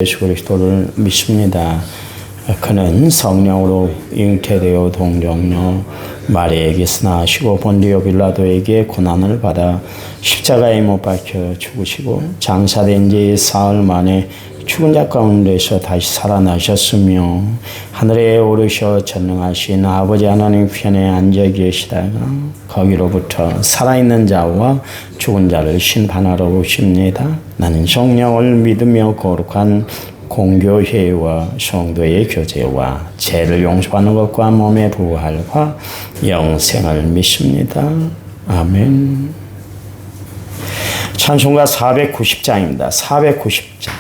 예수 그리스도를 믿습니다. 그는 성령으로 잉태되어 동정녀 마리아에게서 나시고 본디오 빌라도에게 고난을 받아 십자가에 못 박혀 죽으시고 장사된 지 사흘 만에 죽은 자 가운데서 다시 살아나셨으며 하늘에 오르셔 전능하신 아버지 하나님 편에 앉아 계시다가 거기로부터 살아있는 자와 죽은 자를 심판하러 오십니다. 나는 성령을 믿으며 거룩한 공교회와 성도의 교제와 죄를 용서하는 것과 몸의 부활과 영생을 믿습니다. 아멘. 찬송가 490장입니다. 490장.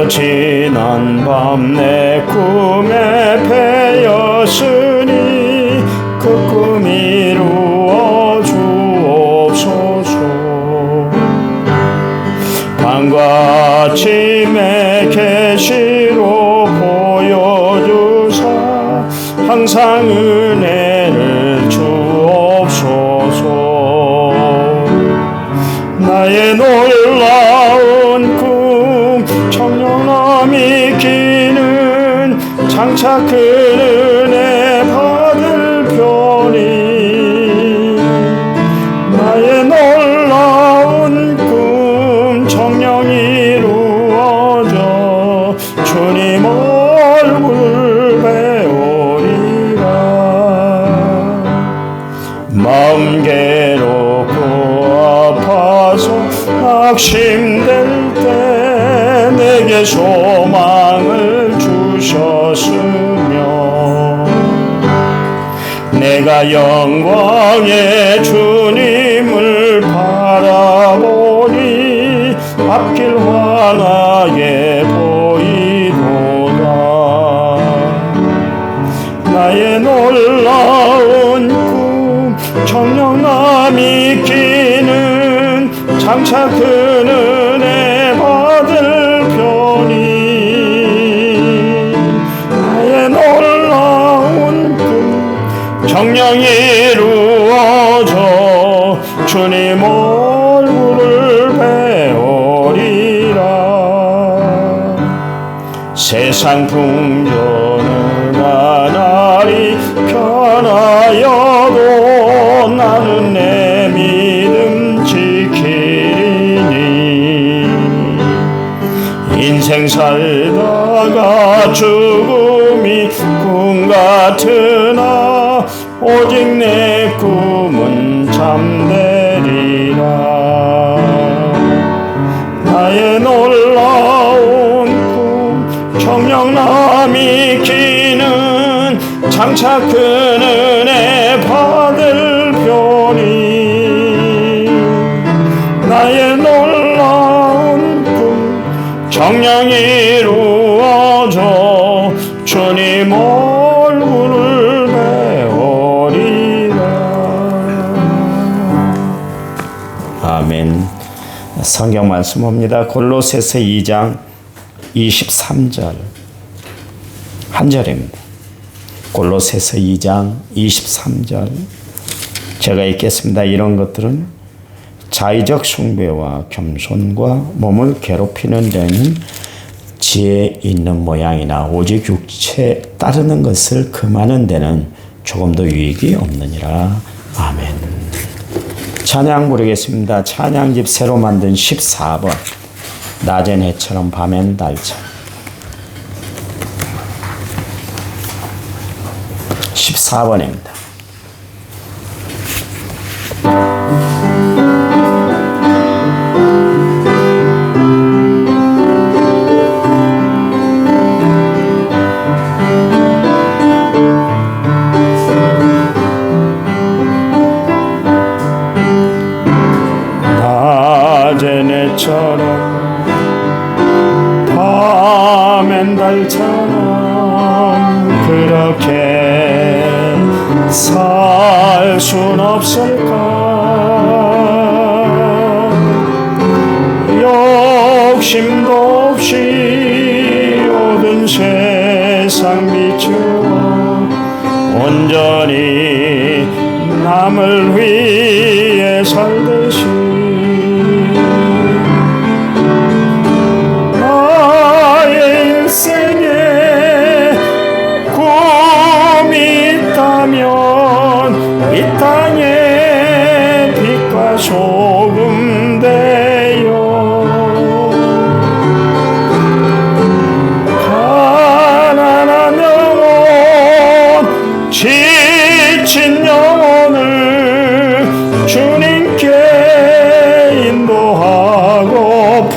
지난 밤 내 꿈에 패였으니 그 꿈 이루어 주옵소서. 밤과 아침에 계시로 보여주사 항상 은혜를 주옵소서. 나의 놀라운 꿈 청령함이 기는 장차 그 은혜 받을 편이 나의 놀라운 꿈 청령 이루어져 주님 얼굴 배우리라. 마음 괴롭고 아파서 낙심될 때 내게 소망을 주셨으며 내가 영광의 주님을 바라보니 앞길 환하게 보이도다. 나의 놀라운 꿈 청령함이 기는 장차 그 은혜 받을 편이 나의 놀라운 꿈 정령 이루어져 주님 얼굴을 배우리라. 세상 풍조는 나날이 변하여도 나는 내 믿음 지키리니 인생 살다가 죽음이 꿈 같으나 오직 내 꿈은 참되리라. 나의 놀라운 꿈 청령함이 기는 장차 큰 은혜 받을 편이 나의 놀라운 꿈 정령 이루어져 주님 얼굴을 배우리라. 아멘. 성경 말씀입니다. 골로새서 2장 23절 한 절입니다. 골로새서 2장 23절 제가 읽겠습니다. 이런 것들은 자의적 숭배와 겸손과 몸을 괴롭히는 데는 지혜 있는 모양이나 오직 육체에 따르는 것을 금하는 데는 조금도 유익이 없느니라. 아멘. 찬양 부르겠습니다. 찬양집 새로 만든 14번 낮엔 해처럼 밤엔 달처럼 14번입니다. 낮엔 해처럼 밤엔 달처럼 그렇게 살 순 없을까?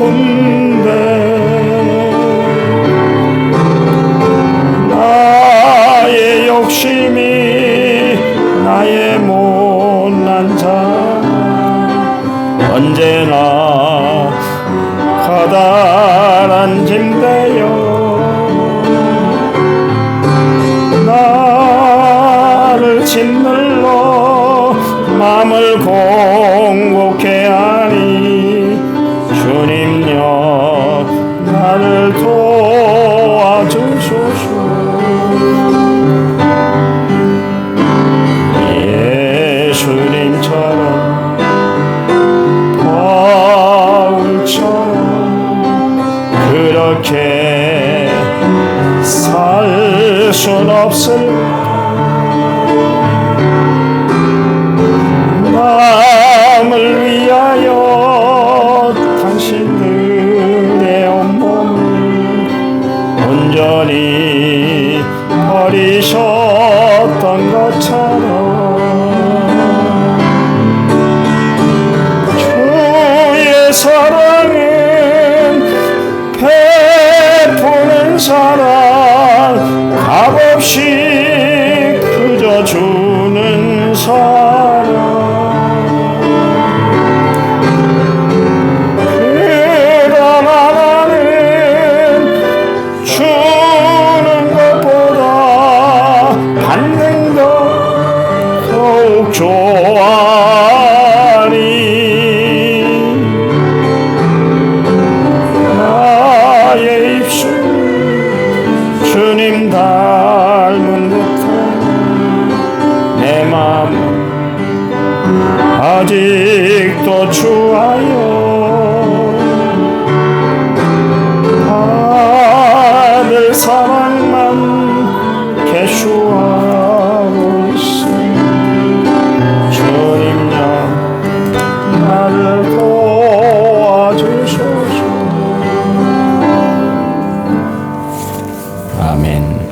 아픈데 나의 욕심이 나의 못난 자 언제나 커다란 짐되어 나를 짓눌러 마음을 공곡해 하니 주님여 나를 도와주소서. 예수님처럼 바울처럼 그렇게 살 순 없을까? 남을 위하여 당신들의 온몸을 온전히 버리셨던 것처럼 주의 사랑은 베푸는 사랑 값없이 그저 주는 사랑 그러나 나는 주는 것보다 받는 것 더욱 좋아하니 나의 입술 주님 닮은 듯한 내 마음 아직도 주하여 받을 사랑만 개수하고 있으니 주님여 나를 도와주소서. 아멘.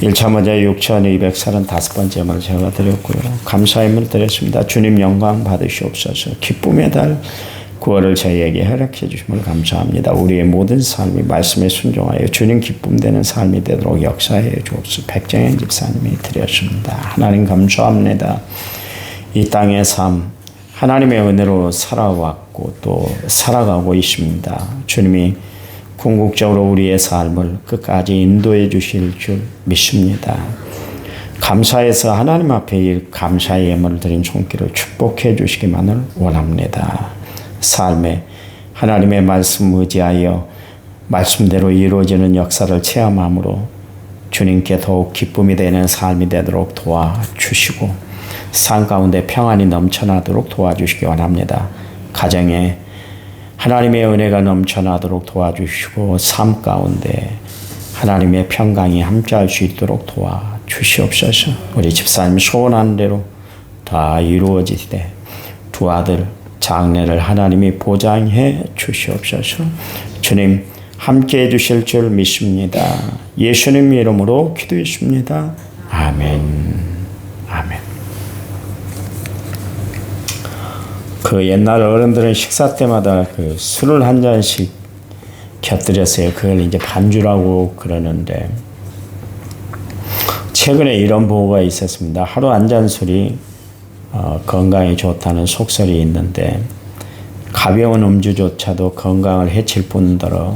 1차 먼저 6,235번째 말 제가 드렸고요. 감사의 말 드렸습니다. 주님 영광 받으시옵소서. 기쁨의 달 9월을 저희에게 허락해 주심을 감사합니다. 우리의 모든 삶이 말씀에 순종하여 주님 기쁨 되는 삶이 되도록 역사해 주옵소서. 백정현 집사님이 드렸습니다. 하나님 감사합니다. 이 땅의 삶 하나님의 은혜로 살아왔고 또 살아가고 있습니다. 주님이 궁극적으로 우리의 삶을 끝까지 인도해 주실 줄 믿습니다. 감사해서 하나님 앞에 이 감사의 예물을 드린 손길을 축복해 주시기만을 원합니다. 삶에 하나님의 말씀 의지하여 말씀대로 이루어지는 역사를 체험함으로 주님께 더욱 기쁨이 되는 삶이 되도록 도와주시고 삶 가운데 평안이 넘쳐나도록 도와주시기 원합니다. 가정에 하나님의 은혜가 넘쳐나도록 도와주시고 삶 가운데 하나님의 평강이 함께할 수 있도록 도와주시옵소서. 우리 집사님 소원한 대로 다 이루어지되 두 아들 장래를 하나님이 보장해 주시옵소서. 주님 함께해 주실 줄 믿습니다. 예수님 이름으로 기도했습니다. 아멘. 아멘. 그 옛날 어른들은 식사 때마다 그 술을 한 잔씩 곁들였어요. 그걸 이제 반주라고 그러는데 최근에 이런 보고가 있었습니다. 하루 한 잔 술이 건강에 좋다는 속설이 있는데 가벼운 음주조차도 건강을 해칠 뿐더러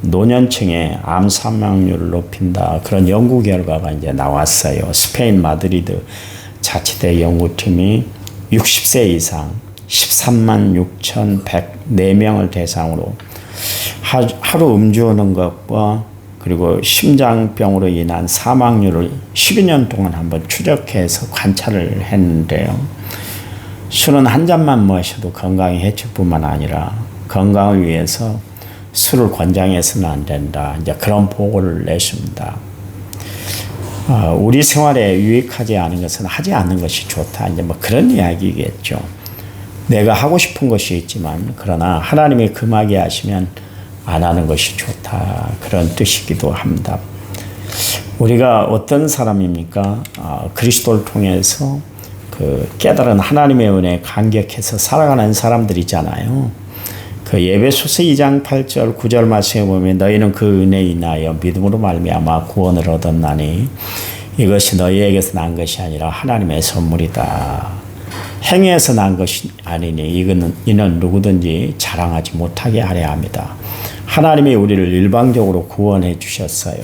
노년층의 암 사망률을 높인다. 그런 연구 결과가 이제 나왔어요. 스페인 마드리드 자치대 연구팀이 60세 이상 13만 6,104명을 대상으로 하루 음주하는 것과 그리고 심장병으로 인한 사망률을 12년 동안 한번 추적해서 관찰을 했는데요. 술은 한 잔만 마셔도 건강에 해칠 뿐만 아니라 건강을 위해서 술을 권장해서는 안 된다. 이제 그런 보고를 냈습니다. 우리 생활에 유익하지 않은 것은 하지 않는 것이 좋다. 이제 뭐 그런 이야기겠죠. 내가 하고 싶은 것이 있지만 그러나 하나님이 금하게 하시면 안 하는 것이 좋다. 그런 뜻이기도 합니다. 우리가 어떤 사람입니까? 그리스도를 통해서 그 깨달은 하나님의 은혜에 감격해서 살아가는 사람들이잖아요. 그 에베소서 2장 8절 9절 말씀에 보면 너희는 그 은혜에 인하여 믿음으로 말미암아 구원을 얻었나니 이것이 너희에게서 난 것이 아니라 하나님의 선물이다. 행위에서 난 것이 아니니 이는 누구든지 자랑하지 못하게 하려 합니다. 하나님이 우리를 일방적으로 구원해 주셨어요.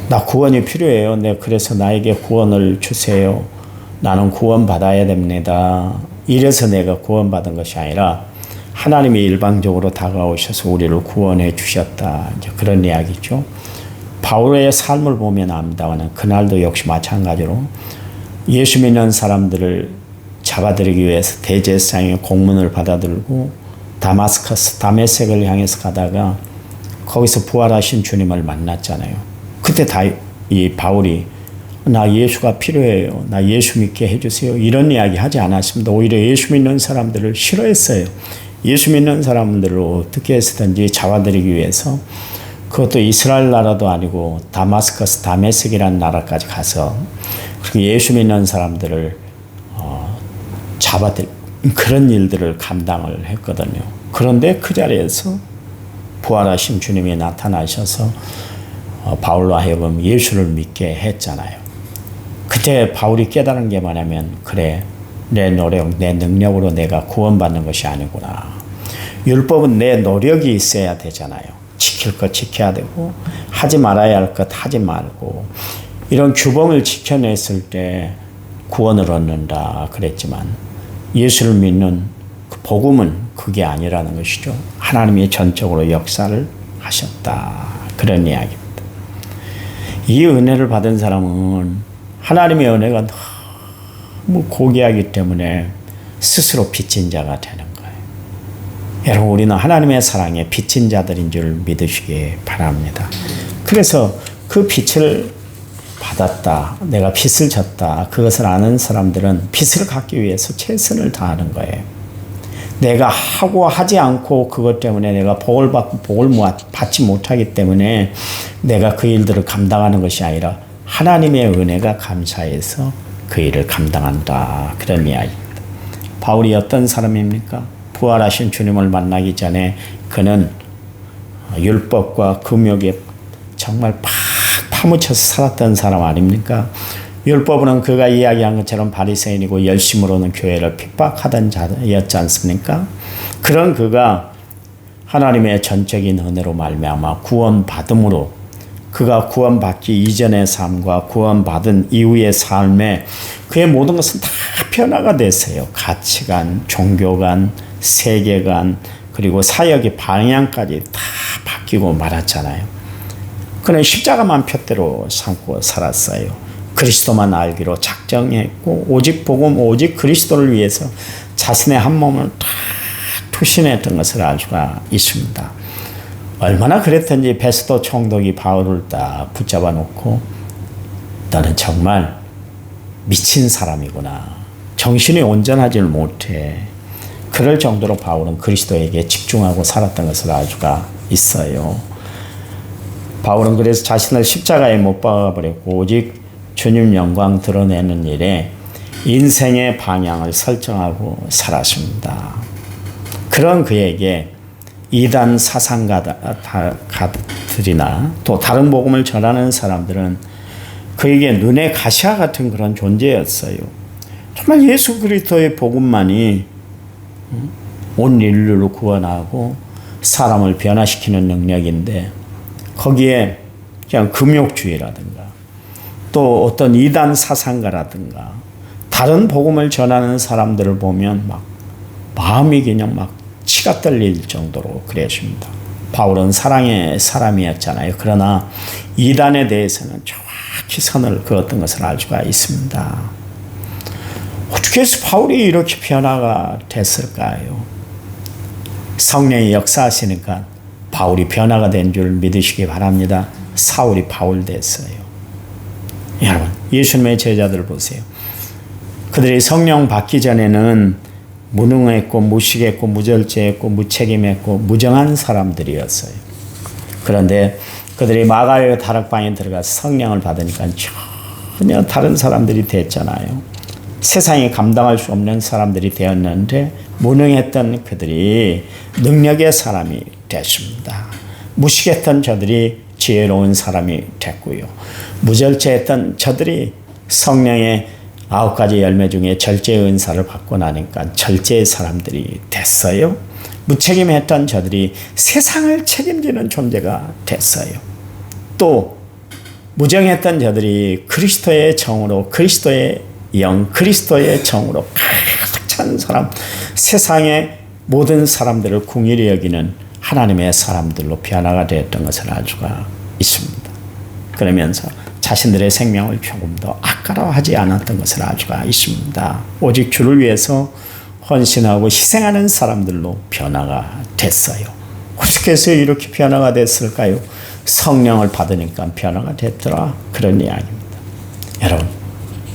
나 구원이 필요해요. 그래서 나에게 구원을 주세요. 나는 구원받아야 됩니다. 이래서 내가 구원받은 것이 아니라 하나님이 일방적으로 다가오셔서 우리를 구원해 주셨다. 이제 그런 이야기죠. 바울의 삶을 보면 압니다만 그날도 역시 마찬가지로 예수 믿는 사람들을 잡아들이기 위해서 대제사장의 공문을 받아들고 다메섹을 향해서 가다가 거기서 부활하신 주님을 만났잖아요. 그때 이 바울이 나 예수가 필요해요. 나 예수 믿게 해주세요. 이런 이야기 하지 않았습니다. 오히려 예수 믿는 사람들을 싫어했어요. 예수 믿는 사람들을 어떻게 해서든지 잡아들이기 위해서 그것도 이스라엘 나라도 아니고 다메섹이라는 나라까지 가서 예수 믿는 사람들을 그런 일들을 감당을 했거든요. 그런데 그 자리에서 부활하신 주님이 나타나셔서 바울로 하여금 예수를 믿게 했잖아요. 그때 바울이 깨달은 게 뭐냐면 그래 내 노력, 내 능력으로 내가 구원받는 것이 아니구나. 율법은 내 노력이 있어야 되잖아요. 지킬 것 지켜야 되고 하지 말아야 할 것 하지 말고 이런 규범을 지켜냈을 때 구원을 얻는다 그랬지만 예수를 믿는 그 복음은 그게 아니라는 것이죠. 하나님이 전적으로 역사를 하셨다. 그런 이야기입니다. 이 은혜를 받은 사람은 하나님의 은혜가 너무 고귀하기 때문에 스스로 빚진 자가 되는 거예요. 여러분 우리는 하나님의 사랑에 빚진 자들인 줄 믿으시기 바랍니다. 그래서 그 빚을 받았다. 내가 빚을 졌다. 그것을 아는 사람들은 빚을 갚기 위해서 최선을 다하는 거예요. 내가 하고 하지 않고 그것 때문에 내가 복을 받지 못하기 때문에 내가 그 일들을 감당하는 것이 아니라 하나님의 은혜가 감사해서 그 일을 감당한다. 그런 이야기입니다. 바울이 어떤 사람입니까? 부활하신 주님을 만나기 전에 그는 율법과 금욕에 정말 파묻혀서 살았던 사람 아닙니까? 율법은 그가 이야기한 것처럼 바리새인이고 열심으로는 교회를 핍박하던 자였지 않습니까? 그런 그가 하나님의 전적인 은혜로 말미암아 구원받음으로 그가 구원받기 이전의 삶과 구원받은 이후의 삶에 그의 모든 것은 다 변화가 됐어요. 가치관, 종교관, 세계관 그리고 사역의 방향까지 다 바뀌고 말았잖아요. 그는 십자가만 푯대로 삼고 살았어요. 그리스도만 알기로 작정했고 오직 복음 오직 그리스도를 위해서 자신의 한 몸을 다 투신했던 것을 알 수가 있습니다. 얼마나 그랬던지 베스도 총독이 바울을 딱 붙잡아 놓고 너는 정말 미친 사람이구나. 정신이 온전하지를 못해. 그럴 정도로 바울은 그리스도에게 집중하고 살았던 것을 알 수가 있어요. 바울은 그래서 자신을 십자가에 못 박아버렸고 오직 주님 영광 드러내는 일에 인생의 방향을 설정하고 살았습니다. 그런 그에게 이단 사상가들이나 또 다른 복음을 전하는 사람들은 그에게 눈의 가시와 같은 그런 존재였어요. 정말 예수 그리스도의 복음만이 온 인류를 구원하고 사람을 변화시키는 능력인데 거기에 그냥 금욕주의라든가 또 어떤 이단 사상가라든가 다른 복음을 전하는 사람들을 보면 막 마음이 그냥 막 치가 떨릴 정도로 그랬습니다. 바울은 사랑의 사람이었잖아요. 그러나 이단에 대해서는 정확히 선을 그었던 것을 알 수가 있습니다. 어떻게 해서 바울이 이렇게 변화가 됐을까요? 성령이 역사하시니까 바울이 변화가 된 줄 믿으시기 바랍니다. 사울이 바울 됐어요. 여러분, 예수님의 제자들 보세요. 그들이 성령 받기 전에는 무능했고 무식했고 무절제했고 무책임했고 무정한 사람들이었어요. 그런데 그들이 마가의 다락방에 들어가서 성령을 받으니까 전혀 다른 사람들이 됐잖아요. 세상이 감당할 수 없는 사람들이 되었는데 무능했던 그들이 능력의 사람이 됐습니다. 무식했던 저들이 지혜로운 사람이 됐고요. 무절제했던 저들이 성령의 9가지 열매 중에 절제의 은사를 받고 나니까 절제의 사람들이 됐어요. 무책임했던 저들이 세상을 책임지는 존재가 됐어요. 또 무정했던 저들이 그리스도의 정으로, 그리스도의 영, 그리스도의 정으로 가득 찬 사람, 세상의 모든 사람들을 궁일히 여기는 하나님의 사람들로 변화가 되었던 것을 알 수가 있습니다. 그러면서 자신들의 생명을 조금 더 아까워하지 않았던 것을 알 수가 있습니다. 오직 주를 위해서 헌신하고 희생하는 사람들로 변화가 됐어요. 어떻게 해서 이렇게 변화가 됐을까요? 성령을 받으니까 변화가 됐더라, 그런 이야기입니다. 여러분,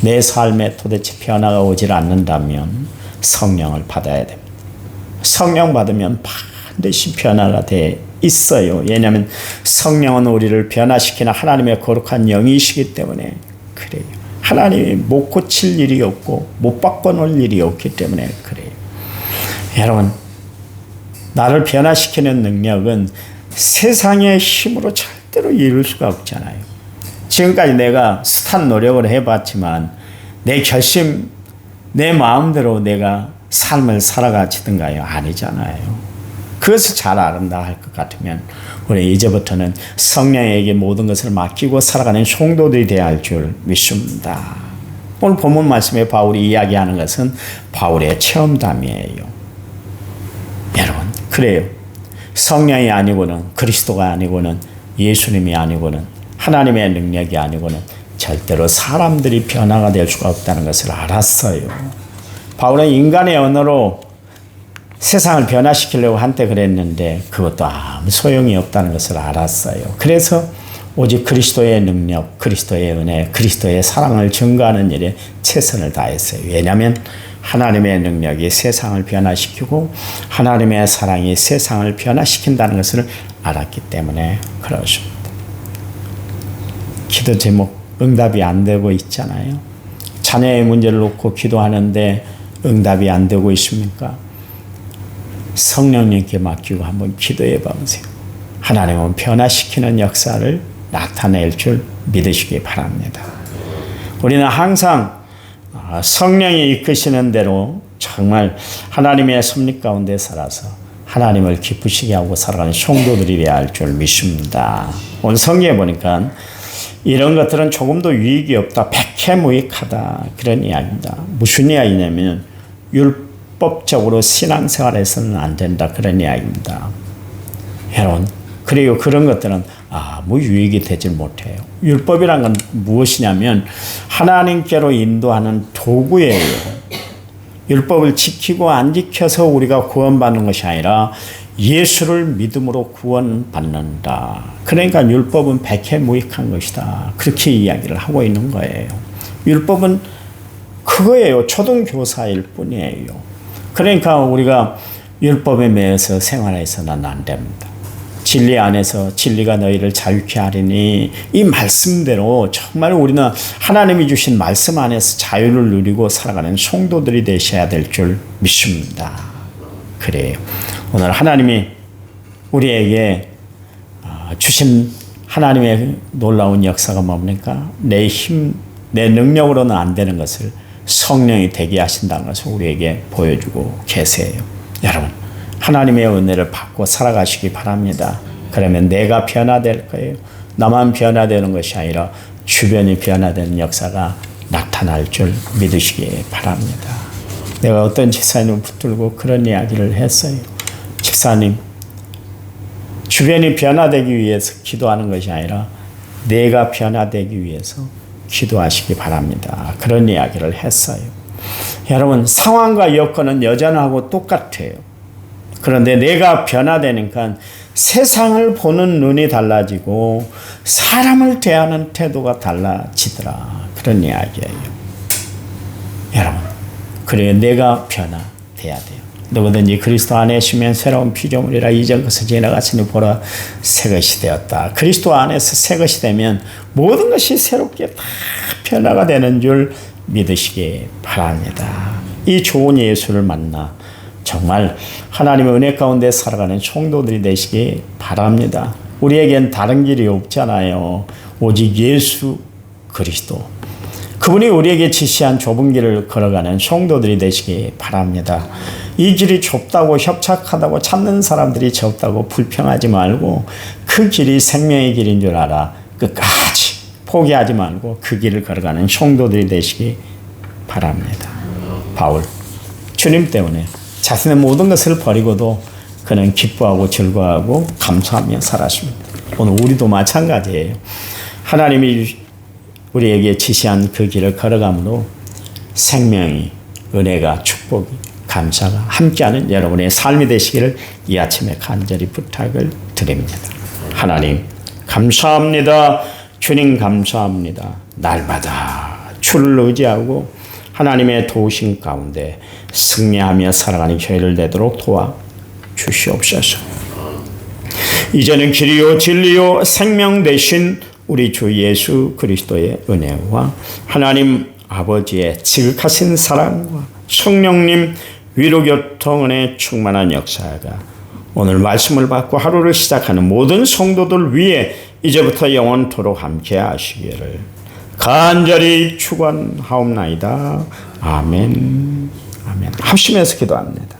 내 삶에 도대체 변화가 오질 않는다면 성령을 받아야 됩니다. 성령 받으면 반드시 변화가 돼 있어요. 왜냐하면 성령은 우리를 변화시키는 하나님의 거룩한 영이시기 때문에 그래요. 하나님이 못 고칠 일이 없고 못 바꿔놓을 일이 없기 때문에 그래요. 여러분, 나를 변화시키는 능력은 세상의 힘으로 절대로 이룰 수가 없잖아요. 지금까지 내가 숱한 노력을 해봤지만 내 결심, 내 마음대로 내가 삶을 살아가지든가요? 아니잖아요. 그것을 잘 알았다 할 것 같으면 우리 이제부터는 성령에게 모든 것을 맡기고 살아가는 성도들이 되어야 할 줄 믿습니다. 오늘 본문 말씀에 바울이 이야기하는 것은 바울의 체험담이에요. 여러분, 그래요. 성령이 아니고는, 그리스도가 아니고는, 예수님이 아니고는, 하나님의 능력이 아니고는 절대로 사람들이 변화가 될 수가 없다는 것을 알았어요. 바울은 인간의 언어로 세상을 변화시키려고 한때 그랬는데 그것도 아무 소용이 없다는 것을 알았어요. 그래서 오직 그리스도의 능력, 그리스도의 은혜, 그리스도의 사랑을 증거하는 일에 최선을 다했어요. 왜냐하면 하나님의 능력이 세상을 변화시키고 하나님의 사랑이 세상을 변화시킨다는 것을 알았기 때문에 그렇습니다. 기도 제목 응답이 안 되고 있잖아요. 자녀의 문제를 놓고 기도하는데 응답이 안 되고 있습니까? 성령님께 맡기고 한번 기도해 보세요. 하나님은 변화시키는 역사를 나타낼 줄 믿으시기 바랍니다. 우리는 항상 성령이 이끄시는 대로 정말 하나님의 섭리 가운데 살아서 하나님을 기쁘시게 하고 살아가는 성도들이 되어야 할 줄 믿습니다. 오늘 성경에 보니까 이런 것들은 조금도 유익이 없다, 백해무익하다, 그런 이야기입니다. 무슨 이야기냐면 율법적으로 신앙생활에서는 안 된다, 그런 이야기입니다. 여러분, 그리고 그런 것들은 아무 유익이 되질 못해요. 율법이란 건 무엇이냐면 하나님께로 인도하는 도구예요. 율법을 지키고 안 지켜서 우리가 구원받는 것이 아니라 예수를 믿음으로 구원받는다. 그러니까 율법은 백해무익한 것이다. 그렇게 이야기를 하고 있는 거예요. 율법은 그거예요. 초등교사일 뿐이에요. 그러니까 우리가 율법에 매여서 생활해서는 안 됩니다. 진리 안에서 진리가 너희를 자유케 하리니, 이 말씀대로 정말 우리는 하나님이 주신 말씀 안에서 자유를 누리고 살아가는 성도들이 되셔야 될 줄 믿습니다. 그래요. 오늘 하나님이 우리에게 주신 하나님의 놀라운 역사가 뭡니까? 내 힘, 내 능력으로는 안 되는 것을 성령이 되게 하신다는 것을 우리에게 보여주고 계세요. 여러분, 하나님의 은혜를 받고 살아가시기 바랍니다. 그러면 내가 변화될 거예요. 나만 변화되는 것이 아니라 주변이 변화되는 역사가 나타날 줄 믿으시기 바랍니다. 내가 어떤 집사님을 붙들고 그런 이야기를 했어요. 집사님, 주변이 변화되기 위해서 기도하는 것이 아니라 내가 변화되기 위해서 기도하시기 바랍니다. 그런 이야기를 했어요. 여러분, 상황과 여건은 여전하고 똑같아요. 그런데 내가 변화되니까 세상을 보는 눈이 달라지고 사람을 대하는 태도가 달라지더라. 그런 이야기예요. 여러분, 그래요. 내가 변화돼야 돼요. 누구든지 그리스도 안에 있으면 새로운 피조물이라, 이전 것을 지나갔으니 보라 새 것이 되었다. 그리스도 안에서 새 것이 되면 모든 것이 새롭게 다 변화가 되는 줄 믿으시기 바랍니다. 이 좋은 예수를 만나 정말 하나님의 은혜 가운데 살아가는 성도들이 되시기 바랍니다. 우리에겐 다른 길이 없잖아요. 오직 예수 그리스도. 그분이 우리에게 지시한 좁은 길을 걸어가는 성도들이 되시기 바랍니다. 이 길이 좁다고 협착하다고 찾는 사람들이 적다고 불평하지 말고 그 길이 생명의 길인 줄 알아 끝까지 포기하지 말고 그 길을 걸어가는 성도들이 되시기 바랍니다. 바울, 주님 때문에 자신의 모든 것을 버리고도 그는 기뻐하고 즐거워하고 감사하며 살았습니다. 오늘 우리도 마찬가지예요. 하나님이 우리에게 지시한 그 길을 걸어감으로 생명이, 은혜가, 축복이, 감사가 함께하는 여러분의 삶이 되시기를 이 아침에 간절히 부탁을 드립니다. 하나님 감사합니다. 주님 감사합니다. 날마다 주를 의지하고 하나님의 도우심 가운데 승리하며 살아가는 저희를 되도록 도와 주시옵소서. 이제는 길이요 진리요 생명 되신 우리 주 예수 그리스도의 은혜와 하나님 아버지의 지극하신 사랑과 성령님 위로교통은혜 충만한 역사가 오늘 말씀을 받고 하루를 시작하는 모든 성도들 위에 이제부터 영원토록 함께 하시기를 간절히 축원하옵나이다. 아멘. 아멘. 합심해서 기도합니다.